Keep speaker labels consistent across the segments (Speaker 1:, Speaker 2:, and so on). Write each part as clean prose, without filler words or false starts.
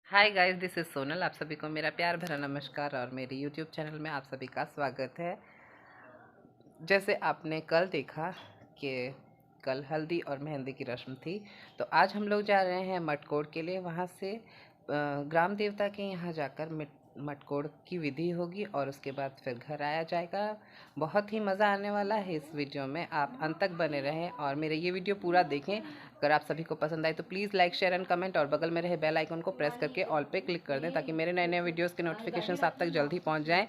Speaker 1: Hi guys, this is Sonal. आप सभी को मेरा प्यार भरा नमस्कार और मेरे यूट्यूब चैनल में आप सभी का स्वागत है। जैसे आपने कल देखा कि कल हल्दी और मेहंदी की रस्म थी, तो आज हम लोग जा रहे हैं मटकोड़ के लिए। वहाँ से ग्राम देवता के यहाँ जाकर मटकोड़ की विधि होगी और उसके बाद फिर घर आया जाएगा। बहुत ही मज़ा आने वाला है इस वीडियो में, आप अंत तक बने रहें और मेरे ये वीडियो पूरा देखें। अगर आप सभी को पसंद आए तो please like, share and comment और बगल में रहे बेल आइकन को प्रेस करके ऑल पे क्लिक कर दें ताकि मेरे नए नए वीडियोज़ के नोटिफिकेशन आप तक जल्द ही पहुँच जाएँ।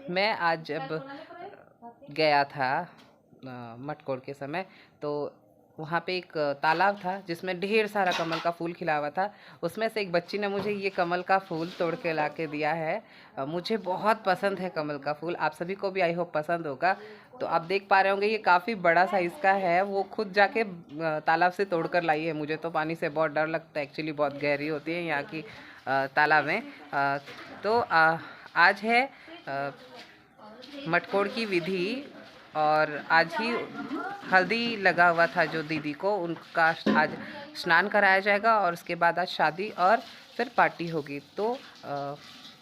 Speaker 1: मैं आज जब गया था मटकोड़ के समय, तो वहाँ पे एक तालाब था जिसमें ढेर सारा कमल का फूल खिला हुआ था। उसमें से एक बच्ची ने मुझे ये कमल का फूल तोड़ के ला के दिया है। मुझे बहुत पसंद है कमल का फूल, आप सभी को भी आई होप पसंद होगा। तो आप देख पा रहे होंगे ये काफ़ी बड़ा साइज़ का है। वो खुद जाके तालाब से तोड़ कर लाई है। मुझे तो पानी से बहुत डर लगता है, एक्चुअली बहुत गहरी होती है यहाँ की तालाबें। तो आज है मटकोड़ की विधि और आज ही हल्दी लगा हुआ था जो दीदी को, उनका आज स्नान कराया जाएगा और उसके बाद आज शादी और फिर पार्टी होगी। तो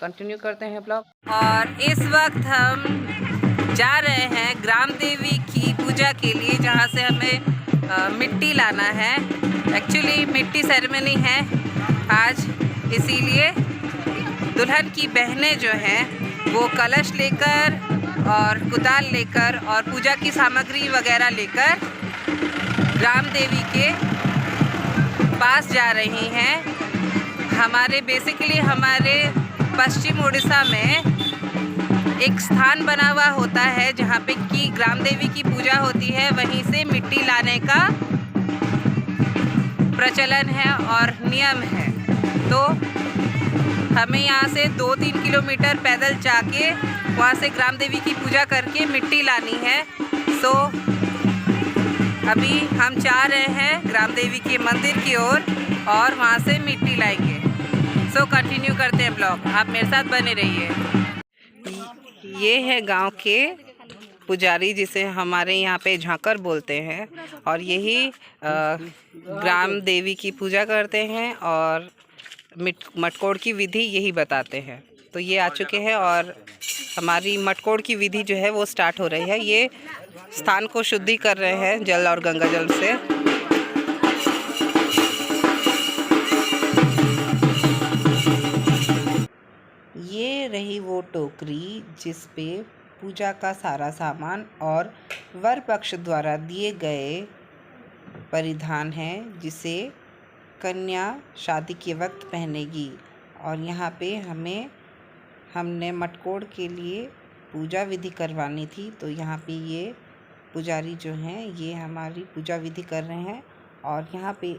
Speaker 1: कंटिन्यू करते हैं ब्लॉग। और इस वक्त हम जा रहे हैं ग्राम देवी की पूजा के लिए, जहाँ से हमें मिट्टी लाना है। एक्चुअली मिट्टी सेरेमनी है आज, इसीलिए दुल्हन की बहनें जो हैं वो कलश लेकर और कुदाल लेकर और पूजा की सामग्री वगैरह लेकर ग्राम देवी के पास जा रही हैं। हमारे पश्चिम उड़ीसा में एक स्थान बना हुआ होता है जहाँ पे कि ग्राम देवी की पूजा होती है। वहीं से मिट्टी लाने का प्रचलन है और नियम है। तो हमें यहाँ से 2-3 किलोमीटर पैदल जाके वहाँ से ग्राम देवी की पूजा करके मिट्टी लानी है। सो अभी हम जा रहे हैं ग्राम देवी के मंदिर की ओर और वहाँ से मिट्टी लाएंगे। सो कंटिन्यू करते हैं ब्लॉग, आप मेरे साथ बने रहिए। ये है गांव के पुजारी, जिसे हमारे यहाँ पे झांकर बोलते हैं, और यही ग्राम देवी की पूजा करते हैं और मटकोड़ की विधि यही बताते हैं। तो ये आ चुके हैं और हमारी मटकोड़ की विधि जो है वो स्टार्ट हो रही है। ये स्थान को शुद्धि कर रहे हैं जल और गंगा जल से। ये रही वो टोकरी जिस पे पूजा का सारा सामान और वर पक्ष द्वारा दिए गए परिधान है, जिसे कन्या शादी के वक्त पहनेगी। और यहाँ पे हमने मटकोड़ के लिए पूजा विधि करवानी थी, तो यहाँ पे ये पुजारी जो हैं ये हमारी पूजा विधि कर रहे हैं और यहाँ पे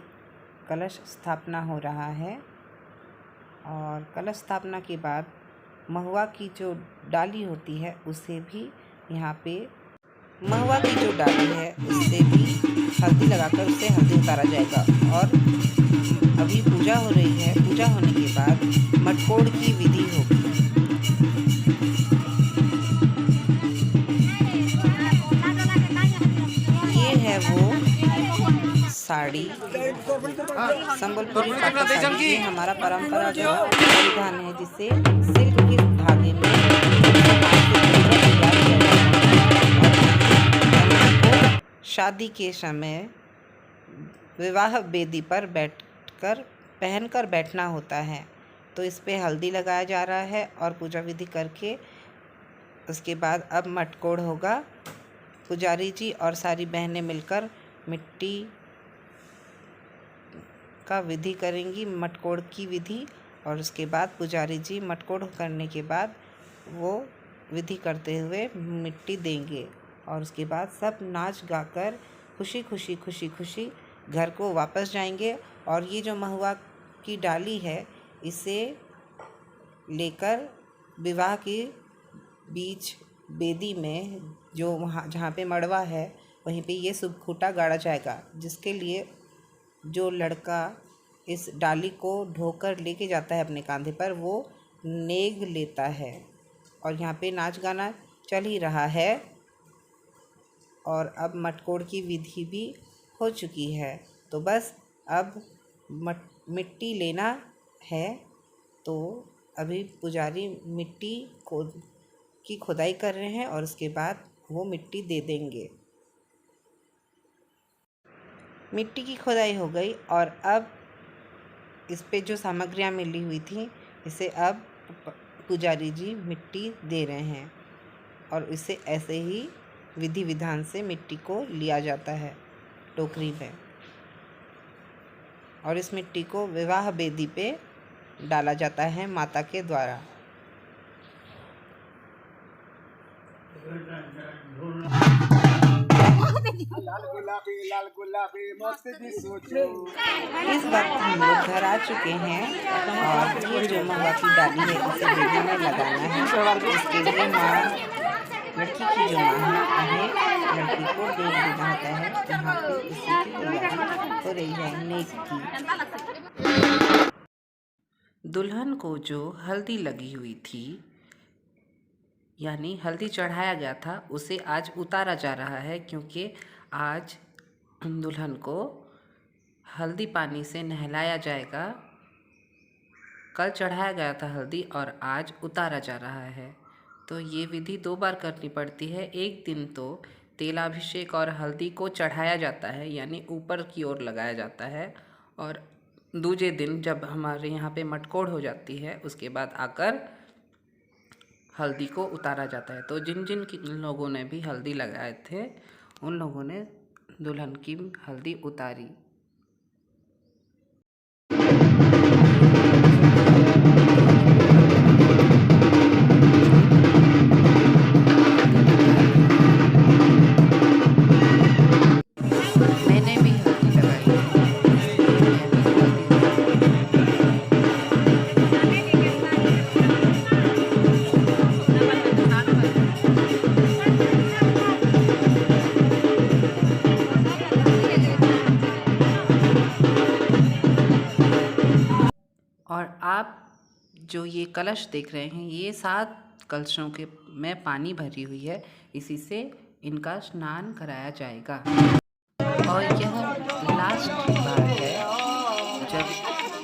Speaker 1: कलश स्थापना हो रहा है। और कलश स्थापना के बाद महुआ की जो डाली होती है उसे भी यहाँ पे महुआ की जो डाली है उससे भी हल्दी लगाकर उससे हल्दी उतारा जाएगा। और अभी पूजा हो रही है। पूजा होने के बाद मटकोड़ की विधि होगी। ये है वो साड़ी, संबलपुरी साड़ी। ये हमारा परंपरागत परिधान है जिसे सिल्क के धागे में शादी के समय विवाह वेदी पर पहनकर बैठना होता है। तो इस पे हल्दी लगाया जा रहा है और पूजा विधि करके उसके बाद अब मटकोड़ होगा। पुजारी जी और सारी बहनें मिलकर मिट्टी का विधि करेंगी, मटकोड़ की विधि। और उसके बाद पुजारी जी मटकोड़ करने के बाद वो विधि करते हुए मिट्टी देंगे और उसके बाद सब नाच गाकर खुशी खुशी घर को वापस जाएंगे। और ये जो महुआ की डाली है इसे लेकर विवाह के बीच वेदी में, जो वहाँ जहाँ पे मड़वा है वहीं पे ये शुभ खूंटा गाड़ा जाएगा, जिसके लिए जो लड़का इस डाली को ढोकर लेके जाता है अपने कांधे पर वो नेग लेता है। और यहाँ पे नाच गाना चल ही रहा है और अब मटकोड़ की विधि भी हो चुकी है। तो बस अब मिट्टी लेना है। तो अभी पुजारी मिट्टी की खुदाई कर रहे हैं और उसके बाद वो मिट्टी दे देंगे। मिट्टी की खुदाई हो गई और अब इस पे जो सामग्रियाँ मिली हुई थी, इसे अब पुजारी जी मिट्टी दे रहे हैं और इसे ऐसे ही विधि विधान से मिट्टी को लिया जाता है टोकरी में, और इस मिट्टी को विवाह वेदी पे डाला जाता है माता के द्वारा। इस वक्त हम लोग घर आ चुके हैं और ये जो महुआ की डाली है इसे वेदी में लगाना है। इसके लिए माँ, लड़की की जो माँ है, उन्हें लड़की को देख देना होता है। यहाँ पे इसी की तैयारी हो रही है नेक की। दुल्हन को जो हल्दी लगी हुई थी, यानी हल्दी चढ़ाया गया था, उसे आज उतारा जा रहा है, क्योंकि आज दुल्हन को हल्दी पानी से नहलाया जाएगा। कल चढ़ाया गया था हल्दी और आज उतारा जा रहा है। तो ये विधि 2 बार करनी पड़ती है। एक दिन तो तेलाभिषेक और हल्दी को चढ़ाया जाता है, यानी ऊपर की ओर लगाया जाता है, और दूसरे दिन जब हमारे यहाँ पे मटकोड़ हो जाती है, उसके बाद आकर हल्दी को उतारा जाता है। तो जिन जिन लोगों ने भी हल्दी लगाए थे, उन लोगों ने दुल्हन की हल्दी उतारी। मैंने भी हल्दी लगाई। और आप जो ये कलश देख रहे हैं, ये 7 कलशों के में पानी भरी हुई है। इसी से इनका स्नान कराया जाएगा। और यह लास्ट बार है जब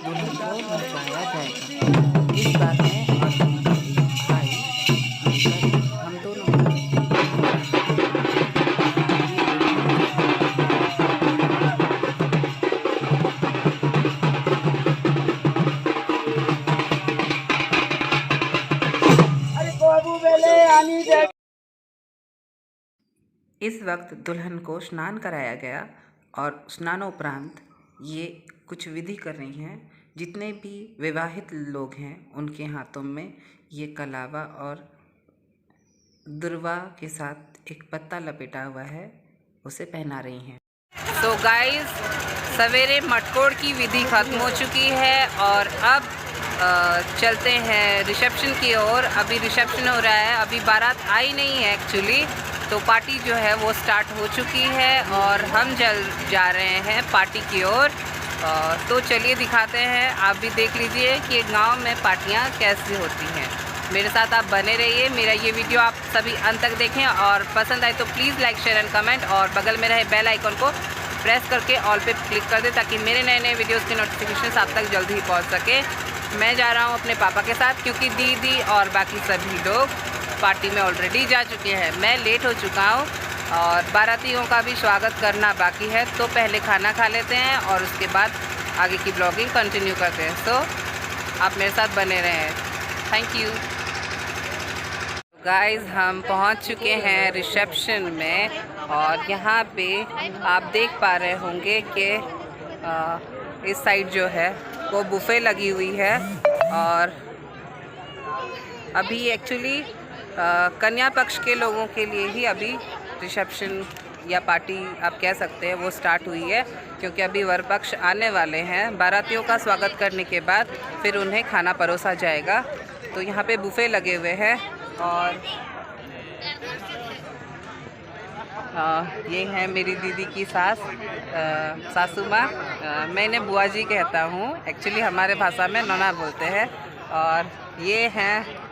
Speaker 1: दुल्हन को नचाया जाएगा। इस बार में और भाई हम दोनों इस वक्त दुल्हन को स्नान कराया गया और स्नानोपरांत ये कुछ विधि कर रही हैं। जितने भी विवाहित लोग हैं उनके हाथों में ये कलावा और दुर्वा के साथ एक पत्ता लपेटा हुआ है, उसे पहना रही हैं। तो गाइस, सवेरे मटकोड़ की विधि खत्म हो चुकी है और अब चलते हैं रिसेप्शन की ओर। अभी रिसेप्शन हो रहा है, अभी बारात आई नहीं है एक्चुअली, तो पार्टी जो है वो स्टार्ट हो चुकी है और हम जा रहे हैं पार्टी की ओर। तो चलिए दिखाते हैं, आप भी देख लीजिए कि गांव में पार्टियां कैसी होती हैं। मेरे साथ आप बने रहिए। मेरा ये वीडियो आप सभी अंत तक देखें और पसंद आए तो please like, share and comment, और बगल में रहे बेल आइकन को प्रेस करके ऑल पे क्लिक कर दें, ताकि मेरे नए नए वीडियोज़ के नोटिफिकेशन आप तक जल्दी ही पहुँच सके। मैं जा रहा हूँ अपने पापा के साथ, क्योंकि दीदी और बाकी सभी लोग पार्टी में ऑलरेडी जा चुके हैं। मैं लेट हो चुका हूँ और बारातियों का भी स्वागत करना बाकी है। तो पहले खाना खा लेते हैं और उसके बाद आगे की ब्लॉगिंग कंटिन्यू करते हैं। तो आप मेरे साथ बने रहें। Thank you guys. हम पहुंच चुके हैं रिसेप्शन में और यहाँ पे आप देख पा रहे होंगे कि इस साइड जो है वो बुफे लगी हुई है। और अभी एक्चुअली कन्या पक्ष के लोगों के लिए ही अभी रिसेप्शन या पार्टी आप कह सकते हैं वो स्टार्ट हुई है, क्योंकि अभी वर पक्ष आने वाले हैं। बारातियों का स्वागत करने के बाद फिर उन्हें खाना परोसा जाएगा। तो यहाँ पे बुफे लगे हुए हैं और ये है मेरी दीदी की सासू माँ। मैं इन्हें बुआ जी कहता हूँ, एक्चुअली हमारे भाषा में नोना बोलते हैं। और ये हैं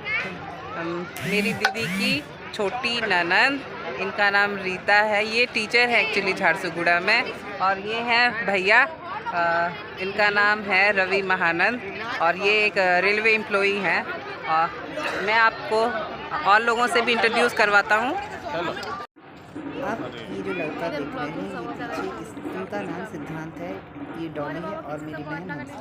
Speaker 1: मेरी दीदी की छोटी ननंद, इनका नाम रीता है। ये टीचर है एक्चुअली झारसुगुड़ा में। और ये हैं भैया, इनका नाम है रवि महानंद और ये एक रेलवे एम्प्लॉई हैं। और मैं आपको और लोगों से भी इंट्रोड्यूस करवाता हूँ।
Speaker 2: आप ये जो लड़का देख रहे हैं ये पीछे इनका नाम सिद्धांत है, ये डॉली है और मेरी बहन हंसा।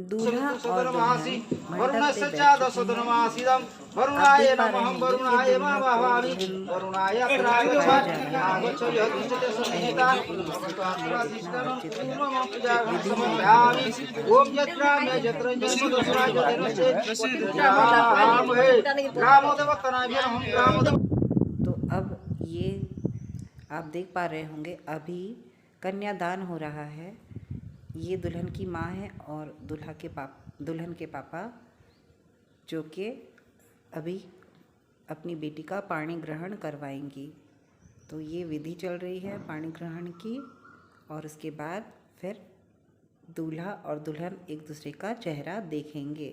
Speaker 2: दूल्हा और
Speaker 3: वरुणाय नमः वरुणाय भवामि वरुणाय ओम यत्राम्य
Speaker 2: तो अब ये आप देख पा रहे होंगे अभी कन्यादान हो रहा है। ये दुल्हन की माँ है और दुल्हन के पापा जो कि अभी अपनी बेटी का पाणी ग्रहण करवाएंगी। तो ये विधि चल रही है पाणी ग्रहण की और उसके बाद फिर दूल्हा और दुल्हन एक दूसरे का चेहरा देखेंगे।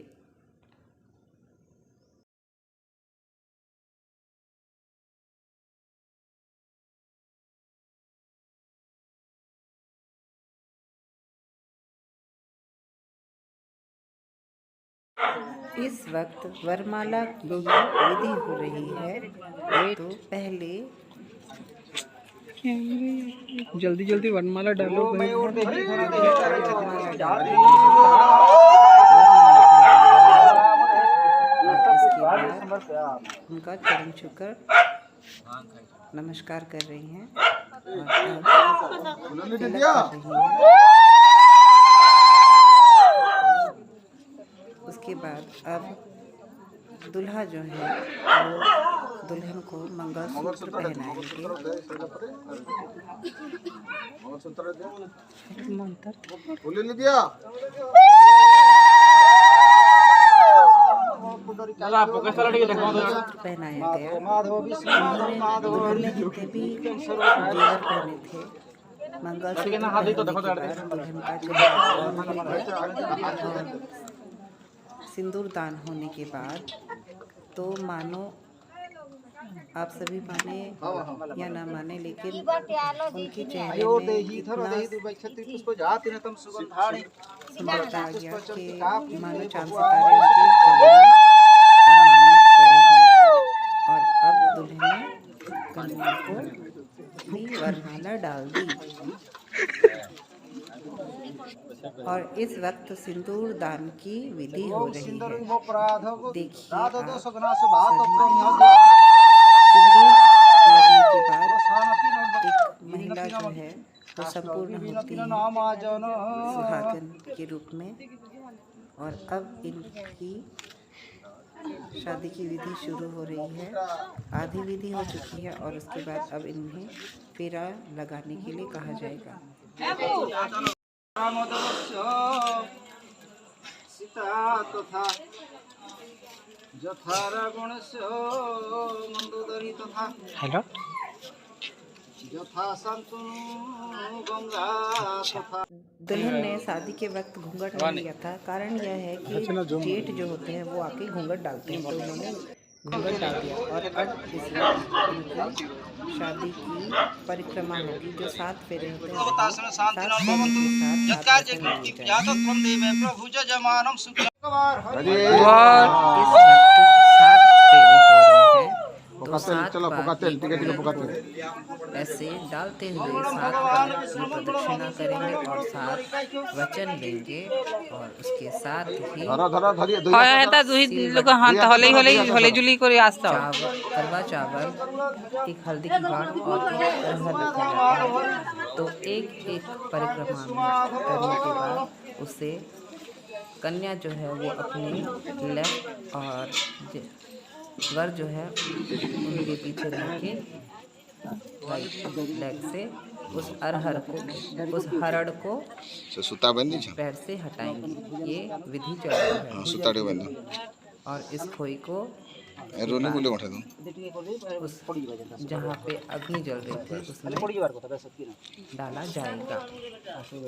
Speaker 2: इस वक्त वरमाला की विधि हो रही है। तो पहले
Speaker 4: जल्दी जल्दी वरमाला डालो।
Speaker 2: उनका चरण छूकर नमस्कार कर रही हैं उसके बाद अब दूल्हा जो है वो दुल्हन को मंगलसूत्र पहनाएंगे। पहनाया गया। दुल्हन ने जितने भी जेवर पहने थे मंगलसूत्र दुल्हन का चेहरा सिंदूर दान होने के बाद तो मानो आप सभी माने या ना माने लेकिन उनके चेहरे में इतना सुंदरता आ गया कि मानो चांद सितारे उनके और अब दुल्हन ने कन्या को भी वरमाला डाल दी और इस वक्त सिंदूर दान की विधि हो रही है। देखिए सिंदूर लगने के बाद एक महिला जो है वो संपूर्ण होती है सुहागन के रूप में। और अब इनकी शादी की विधि शुरू हो रही है। आधी विधि हो चुकी है और उसके बाद अब इन्हें फेरा लगाने के लिए कहा जाएगा।
Speaker 3: सीता तथा जथारा गणेश मंदोदरी तथा
Speaker 4: हेलो
Speaker 3: यथा संतनु गंगा तथा
Speaker 2: दुल्हन ने शादी के वक्त घूंघट नहीं लिया था। कारण यह है कि जेठ जो होते हैं वो आके घूंघट डालते हैं, तो उन्होंने घूंघट डाल दिया। और अब इसमें उनकी शादी की परिक्रमा होगी, जो 7 फेरे होते हैं।
Speaker 3: अवतासන
Speaker 2: 7
Speaker 3: शांतिनो
Speaker 2: फेरे
Speaker 3: भवन्तु
Speaker 2: के साथ
Speaker 3: यत्कार्य
Speaker 2: सात वचन लिए
Speaker 3: कृत्य
Speaker 2: जाएंगे।
Speaker 3: यातत् प्रमदे मे प्रभु जजमानं शुक्रवार हरि
Speaker 2: इस वक्त 7 फेरे हो रहे हैं, तो 7 बार एक घोड़े को ऐसे डालते हुए 7 बार ये प्रदक्षिणा करेंगे और 7 वचन लेंगे। और उसके साथ ही
Speaker 1: হয় এটা দুই লোক হাত হলেই হলেই হলে জুলি করে আসতে হবে।
Speaker 2: चावल, करवा चावल, एक हल्दी की गांठ और एक अरहर रखा जाता है। तो एक एक परिक्रमा में करने के बाद उसे कन्या जो है वो अपने लेफ्ट और वर जो है उनके पीछे रह के राइट लेग से उस अरहर को, उस हरड़ को
Speaker 5: सुता बंदी छ
Speaker 2: पैर से हटाएंगे। ये विधि चल रही है।
Speaker 5: सुताड़ी बंदी
Speaker 2: और इस खोई को
Speaker 5: रोनी बोले उठा दो
Speaker 2: उस जहाँ पे अग्नि जल रही थी उसमें डाला जाएगा।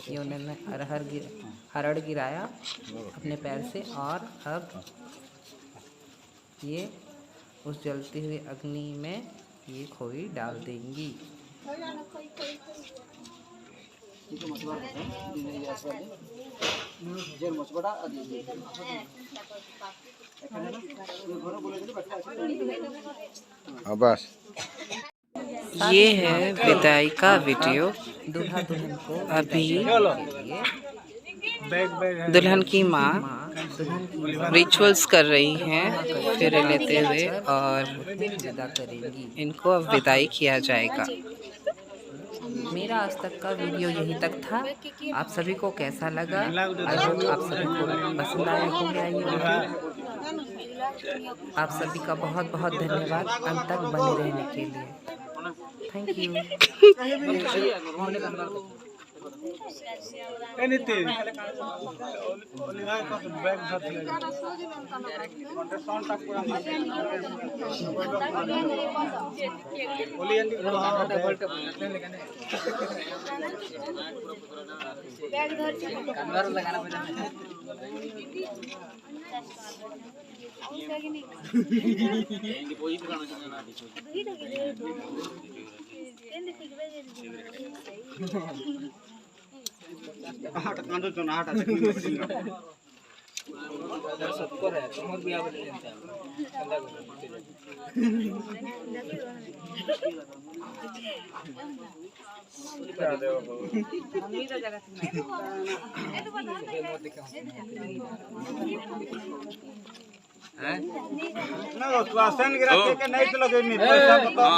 Speaker 2: ये उन्होंने हरड़ गिराया अपने पैर से और अब ये उस जलती हुई अग्नि में ये खोई डाल देंगी।
Speaker 5: हां बस
Speaker 1: ये है विदाई का वीडियो।
Speaker 2: दूल्हा दुल्हन को
Speaker 1: अभी
Speaker 2: के लिए
Speaker 1: दुल्हन की माँ
Speaker 2: दुल्हन की
Speaker 1: रिचुअल्स कर रही हैं फेरे लेते हुए, और
Speaker 2: विदा करेंगी।
Speaker 1: इनको अब विदाई किया जाएगा।
Speaker 2: मेरा आज तक का वीडियो यहीं तक था। आप सभी को कैसा लगा? आई होप आप सभी को पसंद आया होगा ये वीडियो। आप सभी का बहुत बहुत धन्यवाद अंत तक बने रहने के लिए। Thank you.
Speaker 3: आठ कांदो तो आठ ना तो आसन गिरा के नहीं तो लगे नहीं पैसा बताओ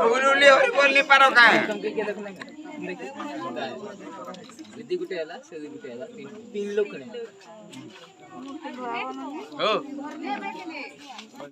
Speaker 3: बोलने और बोल नहीं पारो का
Speaker 4: विधि गुटे आला से गुटे आला तीन लोग करे।